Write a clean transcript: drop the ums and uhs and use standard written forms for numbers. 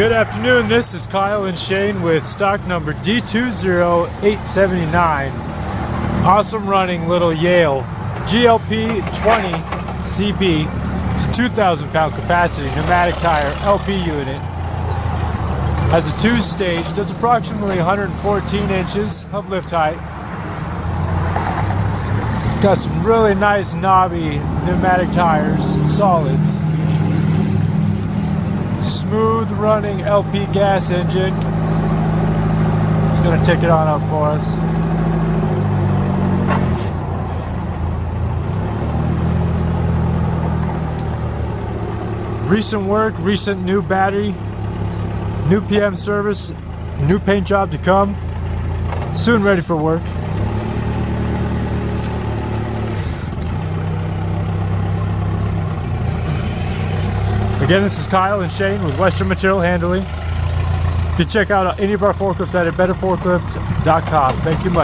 Good afternoon, this is Kyle and Shane with stock number D20879. Awesome running little Yale GLP020CB. It's a 2,000 pound capacity pneumatic tire LP unit. Has a two-stage, does approximately 114 inches of lift height. It's got some really nice knobby pneumatic tires, solids. Smooth running LP gas engine. Just gonna tick it on up for us. Recent work, recent new battery, new PM service, new paint job to come. Soon ready for work. Again, this is Kyle and Shane with Western Material Handling. You can check out any of our forklifts at betterforklift.com. Thank you much.